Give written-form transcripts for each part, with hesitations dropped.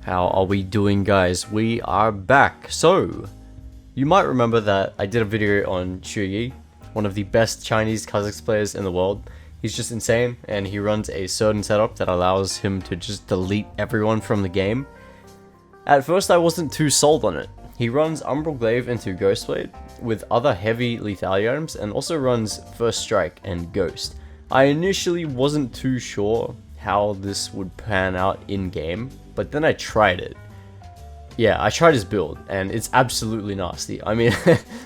How are we doing, guys? We are back. So, you might remember that I did a video on Yi, one of the best Chinese Kha'Zix players in the world. He's just insane, and he runs a certain setup that allows him to just delete everyone from the game. At first, I wasn't too sold on it. He runs Umbral Glaive into Ghostblade with other heavy lethality items, and also runs First Strike and Ghost. I initially wasn't too sure how this would pan out in-game, but then I tried it. Yeah, I tried his build, and it's absolutely nasty. I mean,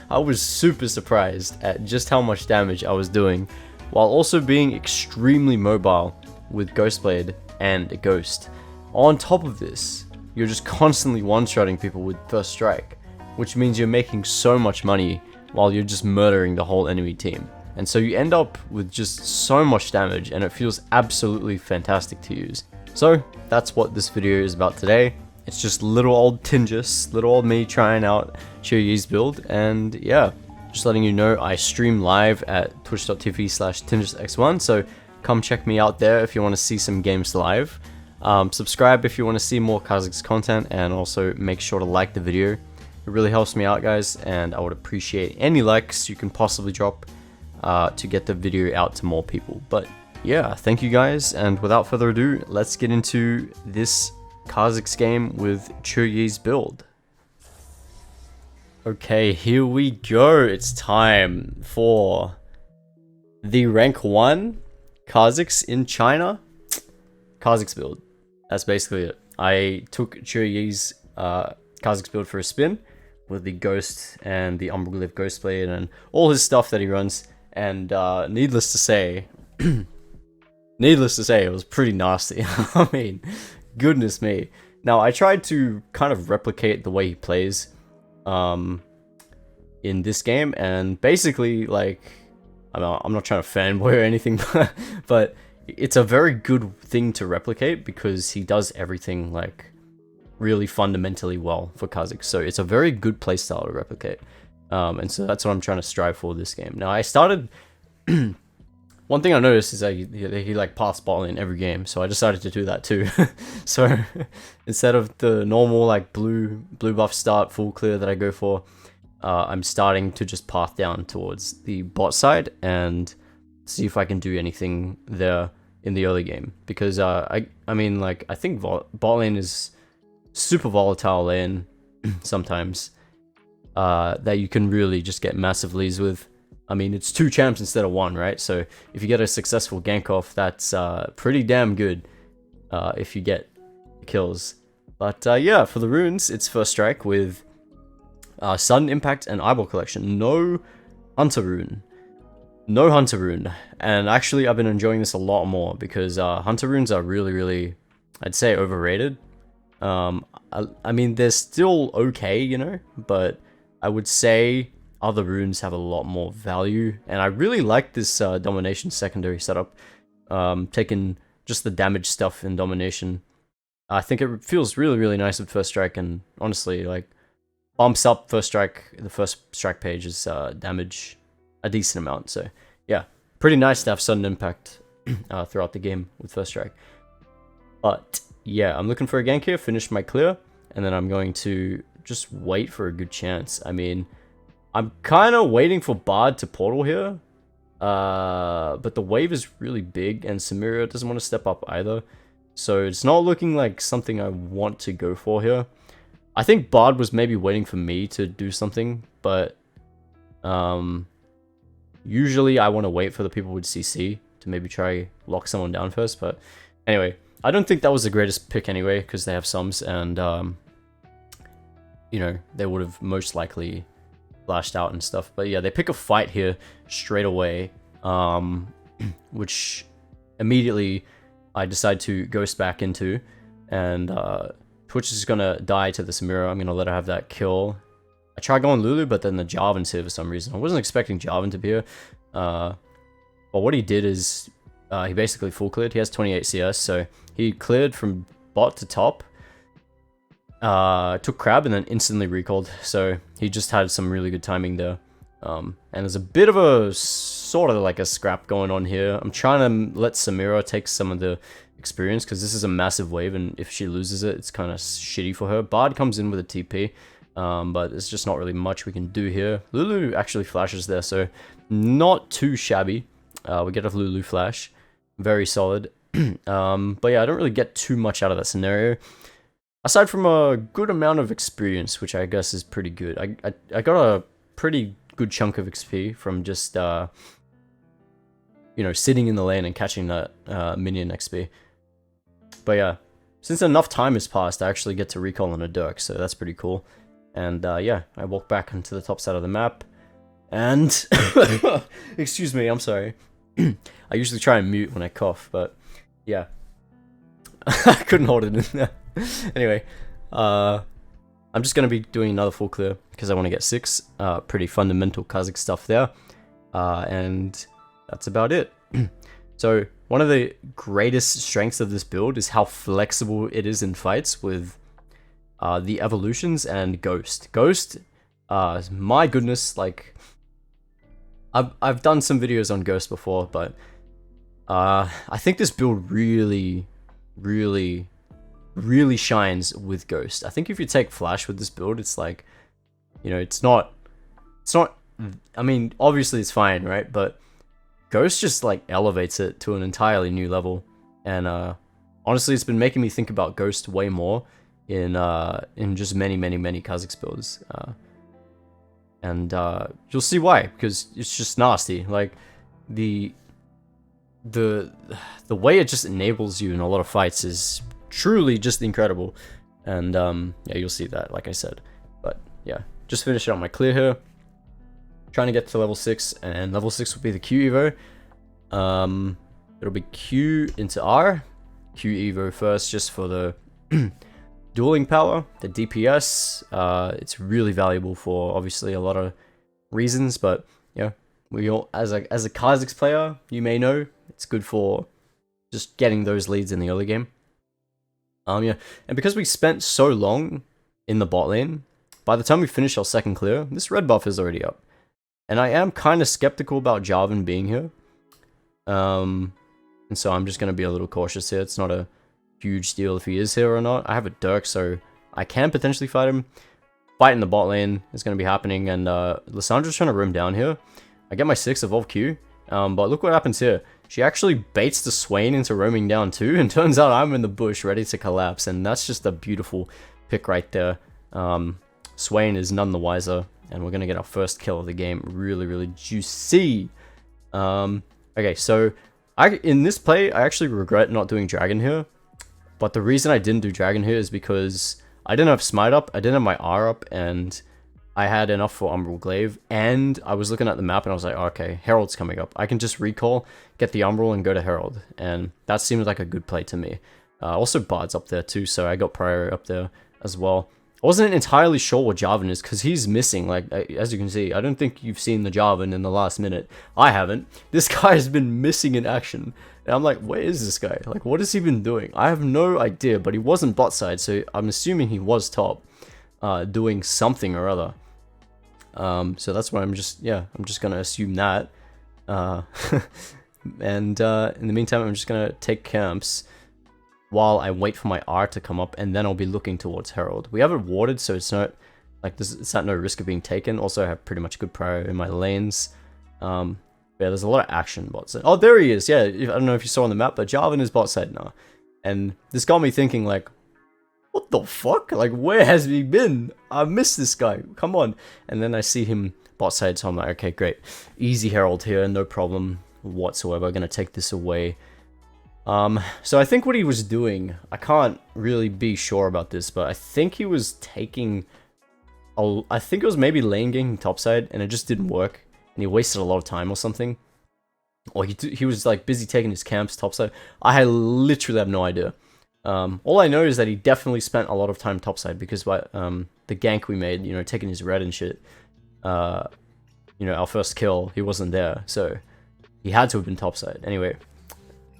I was super surprised at just how much damage I was doing, while also being extremely mobile with Ghostblade and a Ghost. On top of this, you're just constantly one-shotting people with First Strike, which means you're making so much money while you're just murdering the whole enemy team. And so you end up with just so much damage, and it feels absolutely fantastic to use. So that's what this video is about today. It's just little old Tinjus, little old me trying out Yi's build, and yeah, just letting you know I stream live at twitch.tv/TinjusX1, so come check me out there if you want to see some games live. Subscribe if you want to see more Kha'Zix content, and also make sure to like the video. It really helps me out, guys, and I would appreciate any likes you can possibly drop to get the video out to more people. But yeah, thank you guys, and without further ado, let's get into this Kha'Zix game with Yi's build. Okay, here we go. It's time for the rank 1 Kha'Zix in China Kha'Zix build. That's basically it. I took Yi's Kha'Zix build for a spin with the Ghost and the Umbral Glaive Ghostblade and all his stuff that he runs, and needless to say, it was pretty nasty. I mean, goodness me. Now, I tried to kind of replicate the way he plays in this game, and basically, like, I'm not trying to fanboy or anything, but it's a very good thing to replicate because he does everything, like, really fundamentally well for Kha'Zix. So it's a very good playstyle to replicate. And so that's what I'm trying to strive for this game. Now, I started... One thing I noticed is that he like passed ball in every game, so I decided to do that too. So instead of the normal like blue buff start full clear that I go for, I'm starting to just path down towards the bot side and see if I can do anything there in the early game. Because I mean, like, I think bot lane is super volatile lane sometimes, that you can really just get massive leads with. I mean, it's 2 champs instead of 1, right? So if you get a successful gank off, that's pretty damn good if you get kills. But yeah, for the runes, it's First Strike with Sudden Impact and Eyeball Collection. No Hunter rune. No Hunter rune. And actually, I've been enjoying this a lot more because Hunter runes are really, really, I'd say, overrated. I mean, they're still okay, you know, but I would say other runes have a lot more value, and I really like this domination secondary setup. Taking just the damage stuff in domination, I think it feels really, really nice with First Strike, and honestly, like, bumps up First Strike. The First Strike page is damage a decent amount, so yeah, pretty nice to have sudden impact throughout the game with First Strike. But yeah, I'm looking for a gank here, finish my clear, and then I'm going to just wait for a good chance. I mean, I'm kind of waiting for Bard to portal here, but the wave is really big, and Samira doesn't want to step up either, so it's not looking like something I want to go for here. I think Bard was maybe waiting for me to do something, but usually I want to wait for the people with CC to maybe try lock someone down first, but anyway, I don't think that was the greatest pick anyway, because they have sums, and you know, they would have most likely flashed out and stuff. But yeah, they pick a fight here straight away, which immediately I decide to ghost back into, and Twitch is gonna die to the Samira. I'm gonna let her have that kill. I tried going Lulu, but then the Jarvan's here for some reason. I wasn't expecting Jarvan to be here, but what he did is he basically full cleared. He has 28 CS, so he cleared from bot to top, took crab, and then instantly recalled. So he just had some really good timing there. And there's a bit of a sort of like a scrap going on here. I'm trying to let Samira take some of the experience, because this is a massive wave, and if she loses it, it's kind of shitty for her. Bard comes in with a TP, but there's just not really much we can do here. Lulu actually flashes there, so not too shabby. We get a Lulu flash, very solid. But yeah, I don't really get too much out of that scenario, aside from a good amount of experience, which I guess is pretty good. I got a pretty good chunk of XP from just you know, sitting in the lane and catching that minion XP. But yeah, since enough time has passed, I actually get to recall on a Dirk, so that's pretty cool. And yeah, I walk back into the top side of the map, and excuse me, I'm sorry. I usually try and mute when I cough, but yeah, I couldn't hold it in there. Anyway, I'm just gonna be doing another full clear because I want to get 6. Pretty fundamental Kha'Zix stuff there, and that's about it. So one of the greatest strengths of this build is how flexible it is in fights with the evolutions and Ghost. Ghost, my goodness, like I've done some videos on Ghost before, but I think this build really shines with Ghost. I think if you take Flash with this build, it's like, you know, it's not, I mean, obviously it's fine, right? But Ghost just like elevates it to an entirely new level, and honestly, it's been making me think about Ghost way more in just many Kha'Zix builds, and you'll see why, because it's just nasty. Like the way it just enables you in a lot of fights is truly just incredible, and yeah, you'll see that, like I said. But yeah, just finishing up my clear here. Trying to get to level 6, and level 6 will be the Q Evo. It'll be Q into R, Q Evo first, just for the dueling power, the DPS. It's really valuable for obviously a lot of reasons, but yeah, we all, as a Kha'Zix player, you may know it's good for just getting those leads in the early game. Yeah, and because we spent so long in the bot lane, by the time we finish our second clear, this red buff is already up. And I am kind of skeptical about Jarvan being here. And so I'm just going to be a little cautious here. It's not a huge deal if he is here or not. I have a Dirk, so I can potentially fight him. Fight in the bot lane is going to be happening, and Lissandra's trying to roam down here. I get my 6 evolve Q, but look what happens here. She actually baits the Swain into roaming down too, and turns out I'm in the bush ready to collapse, and that's just a beautiful pick right there. Swain is none the wiser, and we're going to get our first kill of the game. Really juicy. Okay, so in this play, I actually regret not doing Dragon here. But the reason I didn't do Dragon here is because I didn't have Smite up, I didn't have my R up, and I had enough for Umbral Glaive. And I was looking at the map and I was like, oh, okay, Herald's coming up. I can just recall, get the Umbral, and go to Herald. And that seemed like a good play to me. Also, Bard's up there too, so I got Prior up there as well. I wasn't entirely sure what Jarvan is, because he's missing. Like, as you can see, I don't think you've seen the Jarvan in the last minute. I haven't. This guy has been missing in action. And I'm like, where is this guy? Like, what has he been doing? I have no idea, but he wasn't bot side, so I'm assuming he was top, doing something or other. So that's why I'm just gonna assume that. And in the meantime, I'm just gonna take camps while I wait for my R to come up, and then I'll be looking towards Herald. We have it warded, so it's not like it's not no risk of being taken. Also, I have pretty much good prior in my lanes. Yeah, there's a lot of action bot side. Oh, there he is. Yeah, I don't know if you saw on the map, but Jarvan is bot side now, and this got me thinking, like, what the fuck? Like, where has he been? I missed this guy. Come on. And then I see him bot side, so I'm like, okay, great, easy Herald here, no problem whatsoever. Gonna take this away. So I think what he was doing, I can't really be sure about this, but I think he was taking, I think it was maybe lane ganking topside, and it just didn't work, and he wasted a lot of time or something. Or he was like busy taking his camps topside. I literally have no idea. All I know is that he definitely spent a lot of time topside, because by the gank we made, you know, taking his red and shit, you know, our first kill, he wasn't there, so he had to have been topside. Anyway,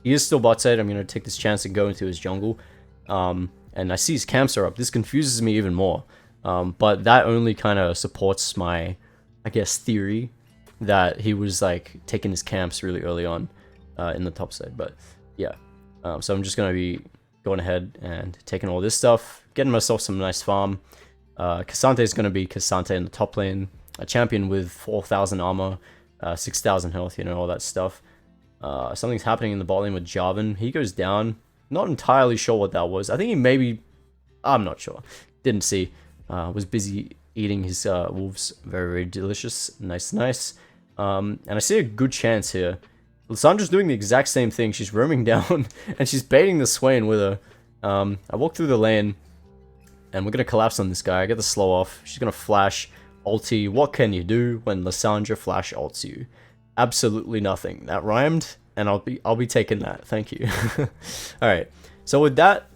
he is still bot side. I'm going to take this chance and go into his jungle. And I see his camps are up. This confuses me even more. But that only kind of supports my, I guess, theory that he was like taking his camps really early on in the top side. But yeah, So I'm just going to be going ahead and taking all this stuff, getting myself some nice farm. K'Sante is going to be K'Sante in the top lane, a champion with 4,000 armor, 6,000 health, you know, all that stuff. Something's happening in the bot lane with Jarvan. He goes down. Not entirely sure what that was. I think he maybe... I'm not sure. Didn't see. Was busy eating his wolves. Very, very delicious. Nice, nice. And I see a good chance here. Lissandra's doing the exact same thing. She's roaming down and she's baiting the Swain with her. I walk through the lane and we're going to collapse on this guy. I get the slow off. She's going to flash ulti. What can you do when Lissandra flash ults you? Absolutely nothing. That rhymed and I'll be taking that. Thank you. All right. So with that,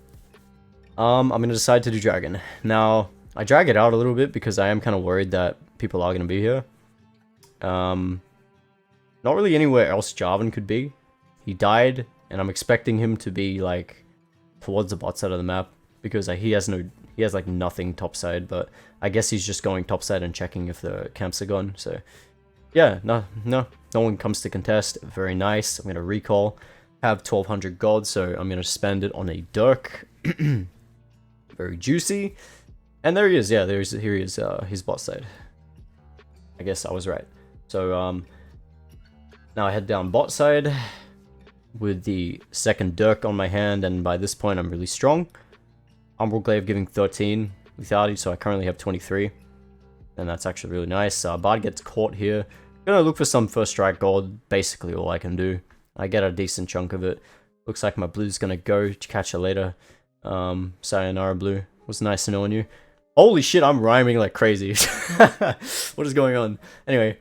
I'm going to decide to do Dragon. Now, I drag it out a little bit because I am kind of worried that people are going to be here. Not really anywhere else Jarvan could be. He died, and I'm expecting him to be, like, towards the bot side of the map, because he has like, nothing topside, but I guess he's just going topside and checking if the camps are gone, so... Yeah, no one comes to contest. Very nice. I'm going to recall. Have 1,200 gold, so I'm going to spend it on a Dirk. Very juicy. And there he is, yeah, here he is, his bot side. I guess I was right. So, now I head down bot side with the second Dirk on my hand, and by this point I'm really strong. Umbral Glaive giving 13 lethality, so I currently have 23. And that's actually really nice. Bard gets caught here. Gonna look for some first strike gold, basically all I can do. I get a decent chunk of it. Looks like my blue's gonna go. Catch you later. Sayonara blue. Was nice knowing you. Holy shit, I'm rhyming like crazy. What is going on? Anyway,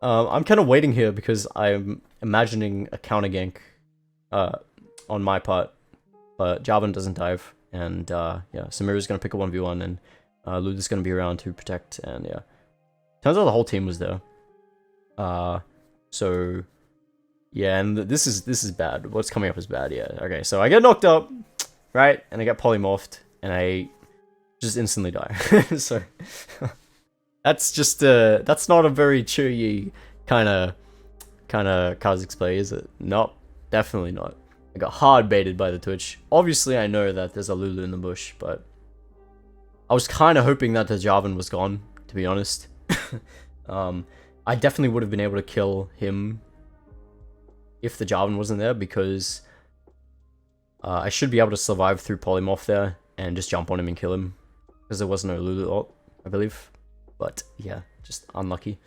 I'm kind of waiting here because I'm imagining a counter gank on my part, but Jarvan doesn't dive, and yeah, Samira's gonna pick a 1v1, and Luda's gonna be around to protect, and yeah. Turns out the whole team was there. So yeah, and this is bad. What's coming up is bad, yeah. Okay, so I get knocked up, right? And I get polymorphed, and I just instantly die. So that's just that's not a very cheery kind of Kha'Zix play, is it? Nope, definitely not. I got hard baited by the Twitch. Obviously, I know that there's a Lulu in the bush, but I was kind of hoping that the Jarvan was gone, to be honest. I definitely would have been able to kill him if the Jarvan wasn't there, because I should be able to survive through polymorph there and just jump on him and kill him, because there was no Lulu ult, I believe. But yeah, just unlucky.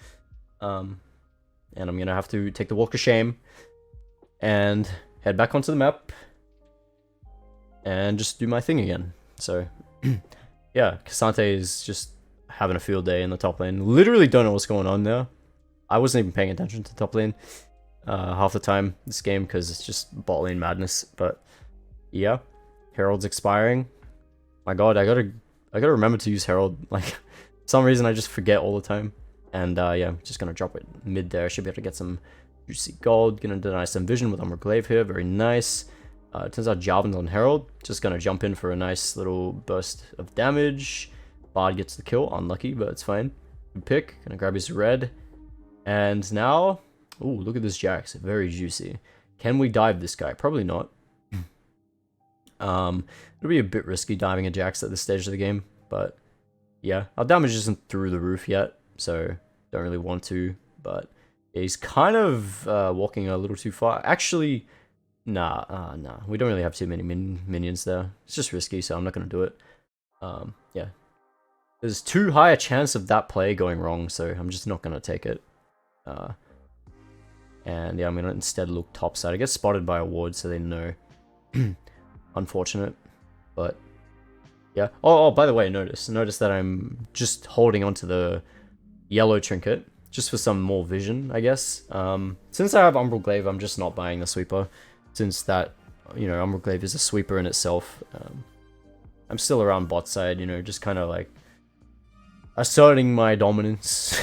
And I'm gonna have to take the walk of shame and head back onto the map and just do my thing again. So yeah, K'Sante is just having a field day in the top lane. Literally don't know what's going on there. I wasn't even paying attention to top lane half the time this game, because it's just bot lane madness. But yeah, Herald's expiring. My god, I gotta remember to use Herald. Like, for some reason I just forget all the time. And yeah, just gonna drop it mid there. Should be able to get some juicy gold. Gonna deny some vision with Armor Glaive here. Very nice. Turns out Jarvan's on Herald. Just gonna jump in for a nice little burst of damage. Bard gets the kill. Unlucky, but it's fine. Good pick. Gonna grab his red. And now... Ooh, look at this Jax. Very juicy. Can we dive this guy? Probably not. It'll be a bit risky diving a Jax at this stage of the game. But yeah, our damage isn't through the roof yet, so don't really want to. But he's kind of walking a little too far. Actually, nah. We don't really have too many minions there. It's just risky, so I'm not going to do it. Yeah. There's too high a chance of that play going wrong, so I'm just not going to take it. And yeah, I'm going to instead look topside. I get spotted by a ward, so they know. Unfortunate. But yeah. Oh, by the way, notice that I'm just holding onto the yellow trinket, just for some more vision, I guess. Since I have Umbral Glaive, I'm just not buying the sweeper, since that, you know, Umbral Glaive is a sweeper in itself. I'm still around bot side, you know, just kind of like asserting my dominance,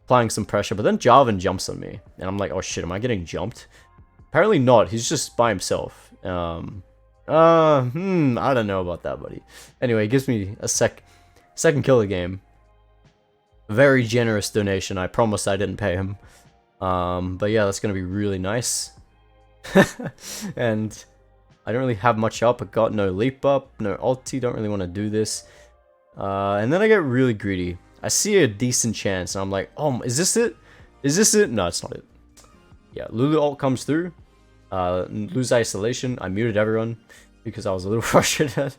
applying some pressure, but then Jarvan jumps on me, and I'm like, oh shit, am I getting jumped? Apparently not, he's just by himself. I don't know about that, buddy. Anyway, it gives me a second kill of the game. Very generous donation, I promise I didn't pay him. But yeah, that's gonna be really nice. And I don't really have much up. I got no leap up, no ulti. Don't really want to do this. And then I get really greedy. I see a decent chance, and I'm like, oh, is this it? Is this it? No, it's not it. Yeah, Lulu ult comes through. Lose isolation. I muted everyone because I was a little frustrated.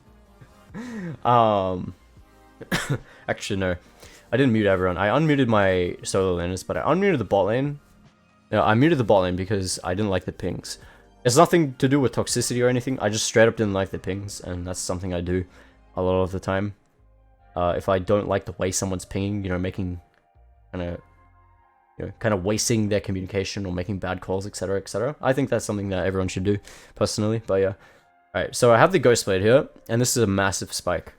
Actually, no. I didn't mute everyone. I unmuted my solo laners, but I unmuted the bot lane. No, I muted the bot lane because I didn't like the pings. It's nothing to do with toxicity or anything. I just straight up didn't like the pings, and that's something I do a lot of the time. If I don't like the way someone's pinging, you know, making kind of wasting their communication or making bad calls, etc., etc. I think that's something that everyone should do, personally. But yeah. Alright, so I have the Ghost Blade here, and this is a massive spike.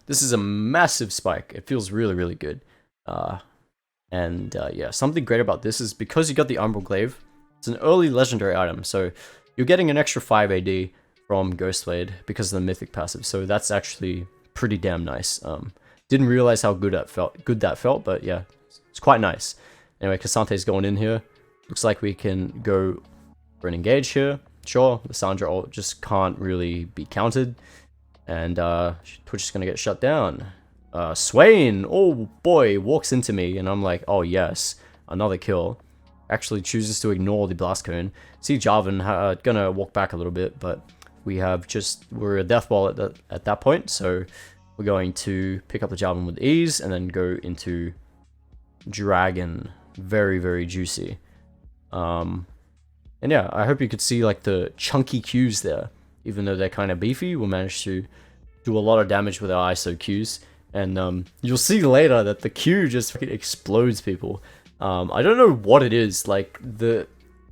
This is a massive spike. It feels really, really good. Yeah, something great about this is because you got the Umbral Glaive, it's an early legendary item, so you're getting an extra 5 AD from Ghost Blade because of the Mythic passive, so that's actually pretty damn nice. Didn't realize how good that felt, but yeah, it's quite nice. Anyway, K'Sante's going in here. Looks like we can go for an engage here. Sure, the Sandra ult just can't really be countered. And Twitch is going to get shut down. Swain, oh boy, walks into me, and I'm like, oh yes, another kill. Actually chooses to ignore the blast cone. See Jarvan gonna walk back a little bit, but we're a death ball at that point, so we're going to pick up the Jarvan with ease and then go into Dragon. Very, very juicy. And yeah, I hope you could see like the chunky Qs there. Even though they're kind of beefy, we'll manage to do a lot of damage with our ISO Qs. And you'll see later that the Q just fucking explodes people. I don't know what it is. Like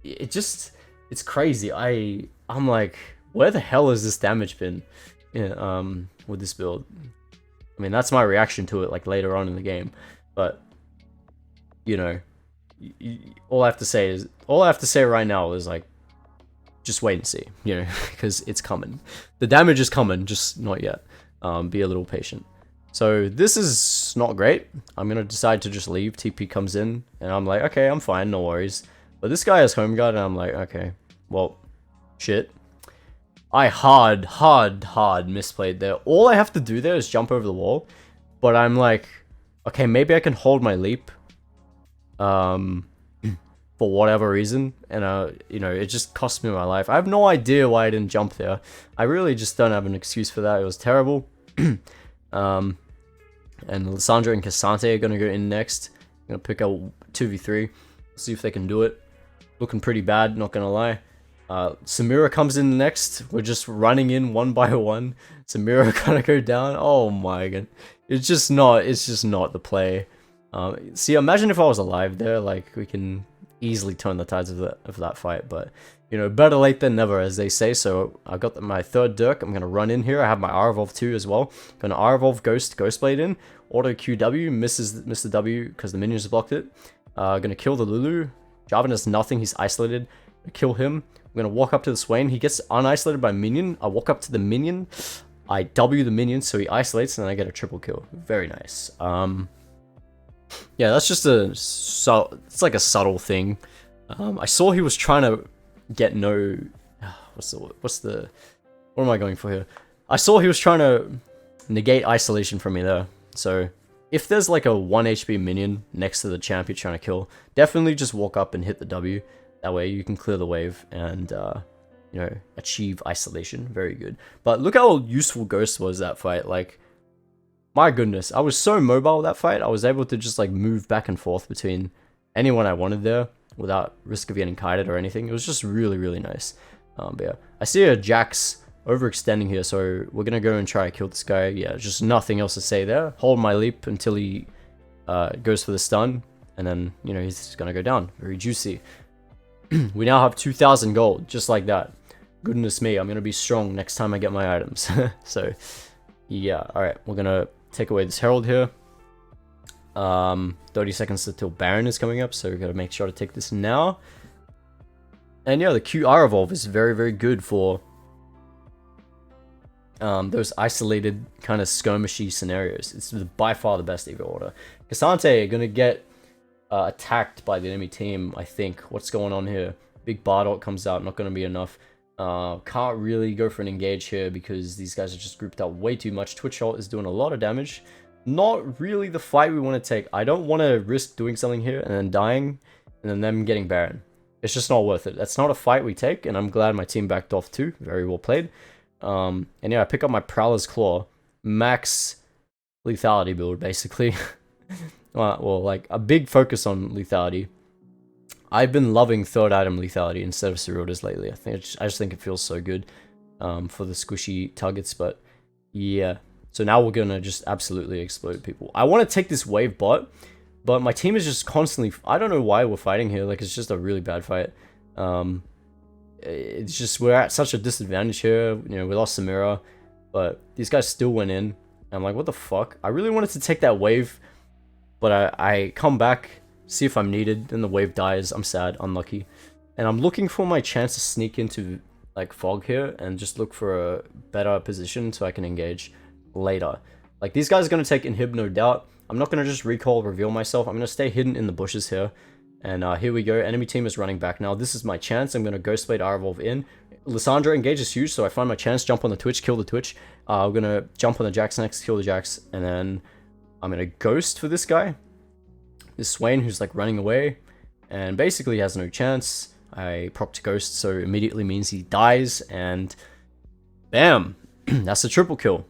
it's crazy. I'm like, where the hell has this damage been? Yeah, with this build. I mean, that's my reaction to it. Like later on in the game, but you know, all I have to say right now is like, just wait and see, you know, because it's coming. The damage is coming, just not yet. Be a little patient. So this is not great. I'm gonna decide to just leave. TP comes in, and I'm like, okay, I'm fine, no worries. But this guy has home guard, and I'm like, okay, well, shit. I hard misplayed there. All I have to do there is jump over the wall. But I'm like, okay, maybe I can hold my leap. For whatever reason, and you know, it just cost me my life. I have no idea why I didn't jump there. I really just don't have an excuse for that. It was terrible. And Lissandra and K'Sante are gonna go in next. I'm gonna pick up 2v3, see if they can do it. Looking pretty bad, not gonna lie. Samira comes in next. We're just running in one by one. Samira gonna go down. Oh my god, it's just not the play. See, imagine if I was alive there. Like, we can easily turn the tides of that fight, but you know, better late than never, as they say. So I got my third Dirk. I'm gonna run in here. I have my R Evolve 2 as well. Gonna R Evolve Ghostblade in. Auto QW misses the W because the minions blocked it. Gonna kill the Lulu. Jarvan has nothing. He's isolated. Kill him. I'm gonna walk up to the Swain. He gets unisolated by minion. I walk up to the minion. I W the minion, so he isolates, and then I get a triple kill. Very nice. Yeah, that's just it's like a subtle thing. I saw he was trying to get no, what am I going for here? I saw he was trying to negate isolation from me there. So if there's like a 1 HP minion next to the champ you're trying to kill, definitely just walk up and hit the W. That way you can clear the wave and you know, achieve isolation. Very good. But look how useful Ghost was that fight. Like, my goodness, I was so mobile that fight. I was able to just like move back and forth between anyone I wanted there without risk of getting kited or anything. It was just really, really nice. But yeah, I see a Jax overextending here, so we're gonna go and try to kill this guy. Yeah, just nothing else to say there. Hold my leap until he goes for the stun, and then, you know, he's gonna go down. Very juicy. We now have 2,000 gold, just like that. Goodness me, I'm gonna be strong next time I get my items. So yeah, alright, we're gonna take away this Herald here. 30 seconds until Baron is coming up, so we gotta make sure to take this now. And yeah, the QR evolve is very, very good for those isolated kind of skirmishy scenarios. It's by far the best Evo order. K'Sante gonna get attacked by the enemy team, I think. What's going on here? Big Bardock comes out, not gonna be enough. Can't really go for an engage here because these guys are just grouped up way too much. Twitch ult is doing a lot of damage. Not really the fight we want to take. I don't want to risk doing something here and then dying and then them getting Baron. It's just not worth it. That's not a fight we take, and I'm glad my team backed off too. Very well played. And yeah, I pick up my Prowler's Claw. Max lethality build, basically. Well, like a big focus on lethality. I've been loving third item lethality instead of Ceruldas lately. I just think it feels so good for the squishy targets, but yeah. So now we're gonna just absolutely explode people. I want to take this wave bot, but my team is just constantly... I don't know why we're fighting here. Like, it's just a really bad fight. It's just we're at such a disadvantage here. You know, we lost Samira, but these guys still went in. I'm like, what the fuck? I really wanted to take that wave, but I come back, see if I'm needed, then the wave dies. I'm sad, unlucky. And I'm looking for my chance to sneak into like fog here and just look for a better position so I can engage later. Like, these guys are going to take inhib, no doubt. I'm not going to just recall, reveal myself. I'm going to stay hidden in the bushes here. And here we go. Enemy team is running back now. This is my chance. I'm going to Ghostblade R-Evolve in. Lissandra engage is huge, so I find my chance. Jump on the Twitch, kill the Twitch. I'm going to jump on the Jax next, kill the Jax. And then I'm going to Ghost for this guy. This Swain who's like running away. And basically has no chance. I procced Ghost, so immediately means he dies. And bam! That's a triple kill.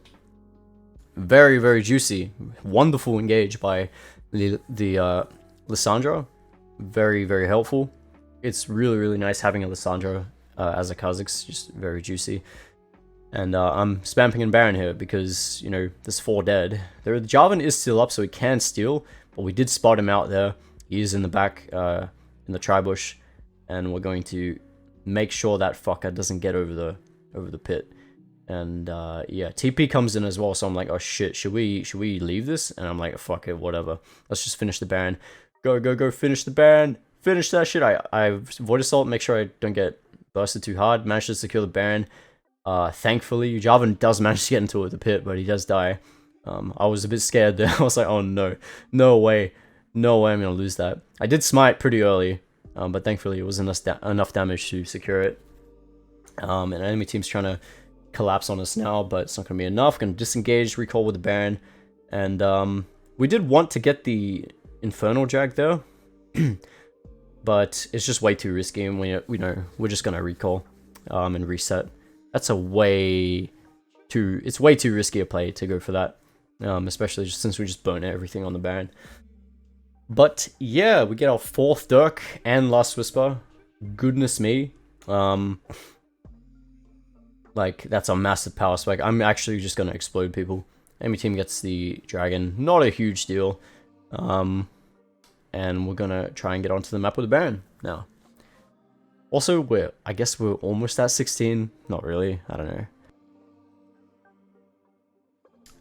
Very, very juicy. Wonderful engage by the Lissandra. Very, very helpful. It's really, really nice having a Lissandra as a Kha'Zix. Just very juicy. And I'm spamming in Baron here because, you know, there's 4 dead. The Jarvan is still up, so he can steal. But we did spot him out there. He is in the back, in the tri-bush. And we're going to make sure that fucker doesn't get over the pit. And yeah, TP comes in as well, so I'm like, oh shit, should we leave this? And I'm like, fuck it, whatever. Let's just finish the Baron. Go, go, go, finish the Baron. Finish that shit. I Void Assault, make sure I don't get bursted too hard. Managed to secure the Baron. Thankfully, Jarvan does manage to get into the pit, but he does die. I was a bit scared there. I was like, oh no. No way. No way I'm gonna lose that. I did smite pretty early, but thankfully it was enough damage to secure it. And enemy team's trying to collapse on us now, but it's not going to be enough. Going to disengage, recall with the Baron. And we did want to get the Infernal Jag there, but it's just way too risky, and we know we're just going to recall and reset. That's way too risky a play to go for that, especially just since we just burn everything on the Baron. But yeah, we get our 4th Dirk and Last Whisper. Goodness me. Like, that's a massive power spike. I'm actually just going to explode people. Enemy team gets the dragon. Not a huge deal. And we're going to try and get onto the map with the Baron now. Also, I guess we're almost at 16. Not really. I don't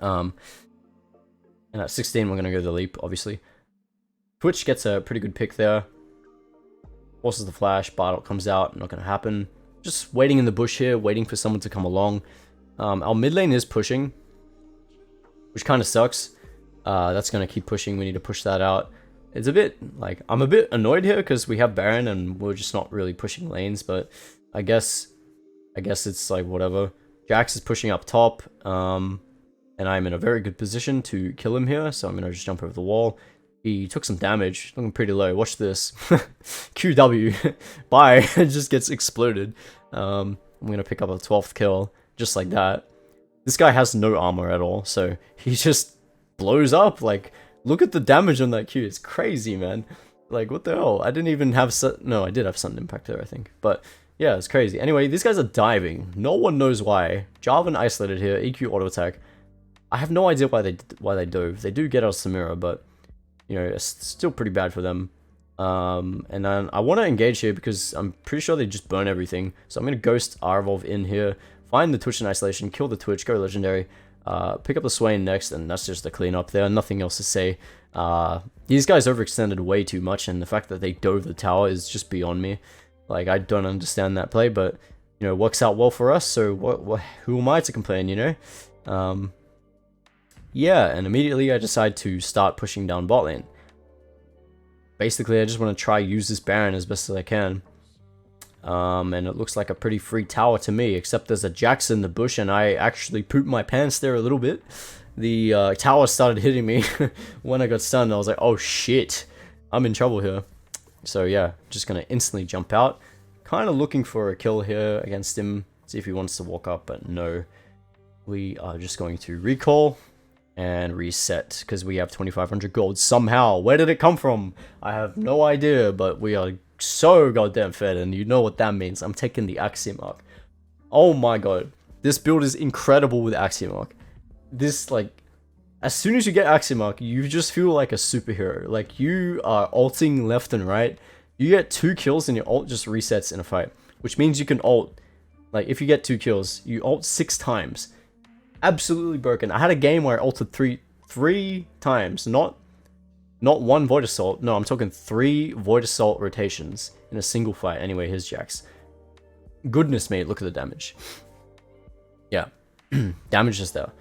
know. And at 16, we're going to go the leap, obviously. Twitch gets a pretty good pick there. Forces the flash. Bardock comes out. Not going to happen. Just waiting in the bush here, waiting for someone to come along. Our mid lane is pushing, which kind of sucks. That's going to keep pushing. We need to push that out. It's a bit, like, I'm a bit annoyed here because we have Baron and we're just not really pushing lanes, but I guess it's like whatever. Jax is pushing up top, and I'm in a very good position to kill him here, so I'm going to just jump over the wall. He took some damage, looking pretty low. Watch this. QW. Bye. It just gets exploded. I'm going to pick up a 12th kill, just like that. This guy has no armor at all, so he just blows up. Like, look at the damage on that Q. It's crazy, man. Like, what the hell? I didn't even have... No, I did have Sudden Impact there, I think. But, yeah, it's crazy. Anyway, these guys are diving. No one knows why. Jarvan isolated here. EQ auto attack. I have no idea why they dove. They do get our Samira, but... you know, it's still pretty bad for them. And then I want to engage here because I'm pretty sure they just burn everything. So I'm going to Ghost R-Evolve in here, find the Twitch in isolation, kill the Twitch, go Legendary, pick up the Swain next, and that's just the cleanup there. Nothing else to say. These guys overextended way too much, and the fact that they dove the tower is just beyond me. Like, I don't understand that play, but, you know, it works out well for us, so who am I to complain, you know? Yeah, and immediately I decide to start pushing down bot lane. Basically, I just want to try use this Baron as best as I can. And it looks like a pretty free tower to me, except there's a Jax in the bush, and I actually pooped my pants there a little bit. The tower started hitting me when I got stunned. I was like, oh shit, I'm in trouble here. So yeah, just gonna instantly jump out. Kind of looking for a kill here against him, see if he wants to walk up, but no. We are just going to recall and reset, because we have 2,500 gold somehow. Where did it come from? I have no idea, but we are so goddamn fed, and you know what that means. I'm taking the Axiom Arc. Oh my god. This build is incredible with Axiom Arc. This, like, as soon as you get Axiom Arc, you just feel like a superhero. Like, you are ulting left and right. You get 2 kills and your ult just resets in a fight, which means you can ult. Like, if you get 2 kills, you ult 6 times. Absolutely broken. I had a game where I ulted three times, not 1 Void Assault. No, I'm talking 3 Void Assault rotations in a single fight. Anyway, here's Jax. Goodness me, look at the damage. Yeah, damage is there.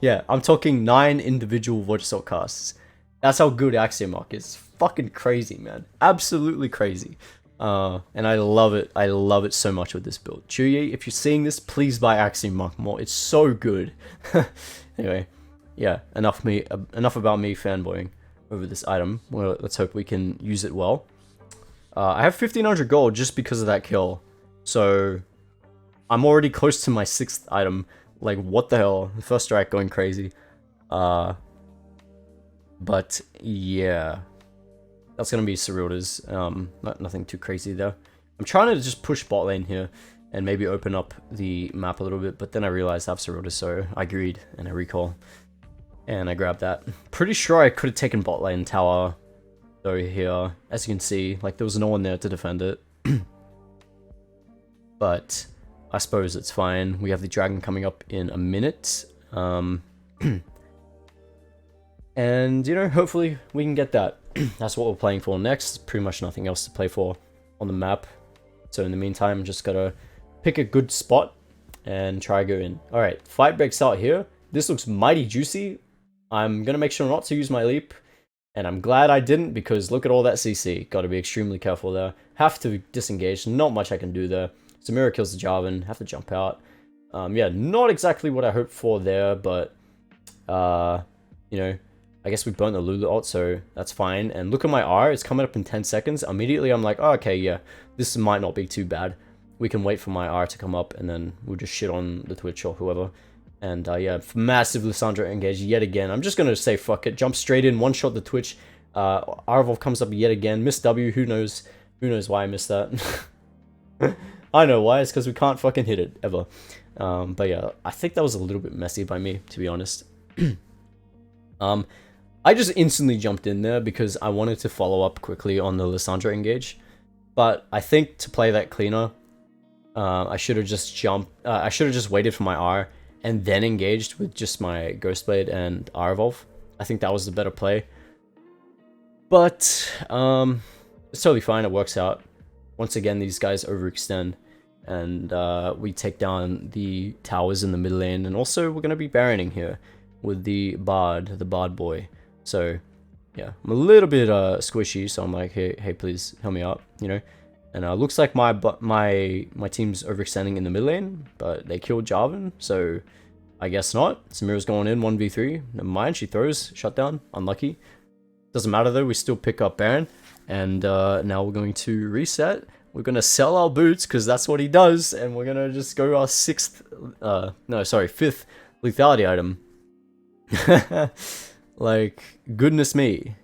Yeah, I'm talking 9 individual Void Assault casts. That's how good Axiom Arc is. Fucking crazy, man. Absolutely crazy. And I love it. I love it so much with this build. Chuyi, if you're seeing this, please buy Axiom Arc more. It's so good. Anyway, yeah, enough about me fanboying over this item. Well, let's hope we can use it well. I have 1,500 gold just because of that kill. So, I'm already close to my 6th item. Like, what the hell? The first strike going crazy. But, yeah. That's going to be Serilda's. Nothing too crazy though. I'm trying to just push bot lane here and maybe open up the map a little bit, but then I realized I have Serilda, so I agreed and I recall. And I grabbed that. Pretty sure I could have taken bot lane tower though here. As you can see, like, there was no one there to defend it. But I suppose it's fine. We have the dragon coming up in a minute. And, you know, hopefully we can get that. That's what we're playing for next. Pretty much nothing else to play for on the map. So in the meantime, just gotta pick a good spot and try to go in. Alright, fight breaks out here. This looks mighty juicy. I'm gonna make sure not to use my leap. And I'm glad I didn't, because look at all that CC. Gotta be extremely careful there. Have to disengage. Not much I can do there. Samira kills the Jarvan. Have to jump out. Yeah, not exactly what I hoped for there, but you know, I guess we burnt the Lulu ult, so that's fine. And look at my R, it's coming up in 10 seconds. Immediately I'm like, oh, okay, yeah, this might not be too bad. We can wait for my R to come up, and then we'll just shit on the Twitch or whoever. And yeah, massive Lissandra engage yet again. I'm just gonna say fuck it, jump straight in, one-shot the Twitch. R-Evolve comes up yet again, miss W, who knows why I missed that. I know why, it's because we can't fucking hit it, ever. But yeah, I think that was a little bit messy by me, to be honest. I just instantly jumped in there because I wanted to follow up quickly on the Lissandra engage. But I think to play that cleaner, I should have just I should have just waited for my R and then engaged with just my Ghostblade and R-Evolve. I think that was the better play. But it's totally fine, it works out. Once again, these guys overextend, and we take down the towers in the mid lane, and also we're going to be baroning here with the Bard boy. So, yeah, I'm a little bit squishy, so I'm like, hey, please help me out, you know. And looks like my team's overextending in the mid lane, but they killed Jarvan, so I guess not. Samira's going in 1v3. Never mind, she throws shutdown. Unlucky. Doesn't matter though. We still pick up Baron, and now we're going to reset. We're gonna sell our boots because that's what he does, and we're gonna just go our fifth lethality item. Like, goodness me.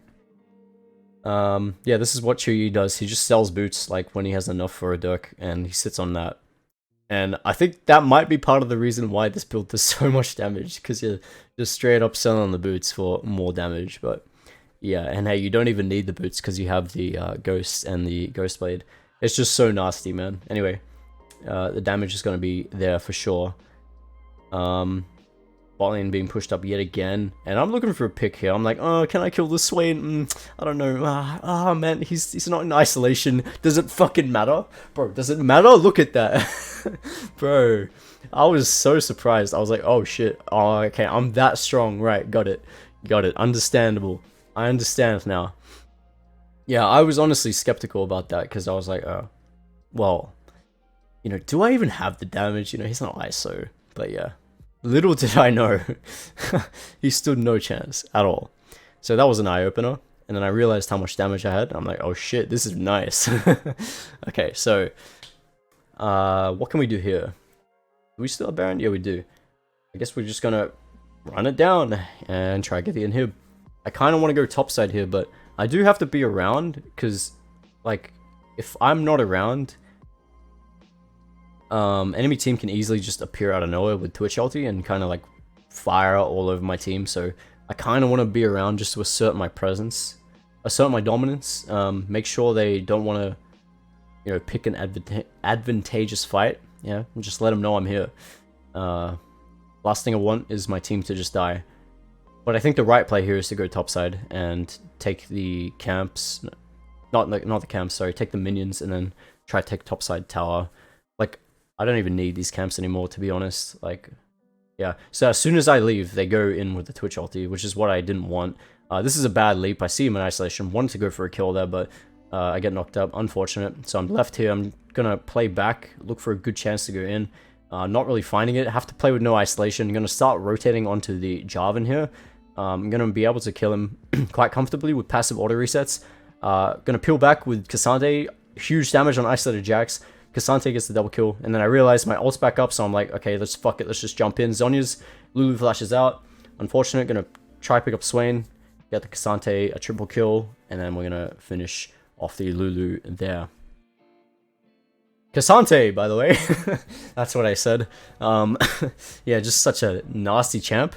Yeah, this is what Chuyi does. He just sells boots, like, when he has enough for a Dirk, and he sits on that. And I think that might be part of the reason why this build does so much damage, because you're just straight up selling the boots for more damage. But yeah, and hey, you don't even need the boots because you have the Ghost and the Ghostblade. It's just so nasty, man. Anyway, the damage is going to be there for sure. Bot lane being pushed up yet again, and I'm looking for a pick here. I'm like, oh, can I kill this Swain? I don't know. Man, he's not in isolation. Does it fucking matter? Bro, does it matter? Look at that. Bro, I was so surprised. I was like, oh shit. Oh, okay, I'm that strong. Right, got it. Understandable. I understand now. Yeah, I was honestly skeptical about that because I was like, well, you know, do I even have the damage? You know, he's not ISO. But yeah, little did I know, he stood no chance at all. So that was an eye-opener. And then I realized how much damage I had. I'm like, oh shit, this is nice. Okay, so what can we do here? Do we still have Baron? Yeah, we do. I guess we're just gonna run it down and try to get the inhib. I kind of want to go topside here, but I do have to be around because, like, if I'm not around, enemy team can easily just appear out of nowhere with Twitch ulti and kind of like fire all over my team. So I kind of want to be around just to assert my presence, assert my dominance. Make sure they don't want to, you know, pick an advantageous fight. Yeah, and just let them know I'm here. Last thing I want is my team to just die. But I think the right play here is to go topside and take the camps, not the camps, sorry, take the minions and then try to take topside tower. Like, I don't even need these camps anymore, to be honest. Like, yeah. So as soon as I leave, they go in with the Twitch ulti, which is what I didn't want. This is a bad leap. I see him in isolation. Wanted to go for a kill there, but I get knocked up. Unfortunate. So I'm left here. I'm gonna play back, look for a good chance to go in. Not really finding it. Have to play with no isolation. I'm gonna start rotating onto the Jarvan here. I'm gonna be able to kill him quite comfortably with passive auto resets. Gonna peel back with K'Sante. Huge damage on isolated Jax. K'Sante gets the double kill, and then I realize my ult's back up, so I'm like, okay, let's fuck it, let's just jump in. Zhonya's Lulu flashes out. Unfortunate, gonna try pick up Swain, get the K'Sante a triple kill, and then we're gonna finish off the Lulu there. K'Sante, by the way, that's what I said. Yeah, just such a nasty champ.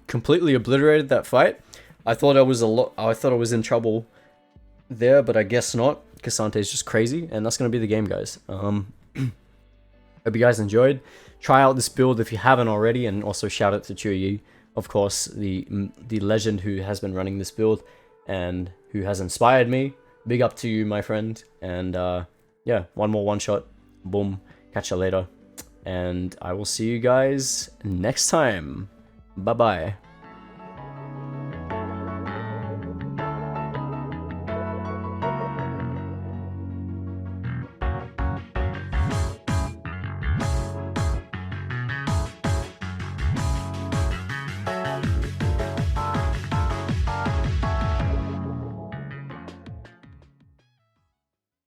Completely obliterated that fight. I thought I was in trouble there, but I guess not. K'Sante is just crazy, and that's gonna be the game, guys. Hope you guys enjoyed. Try out this build if you haven't already, and also shout out to Chuyi, of course, the legend who has been running this build and who has inspired me. Big up to you, my friend. And yeah, one more one shot. Boom. Catch you later, and I will see you guys next time. Bye bye.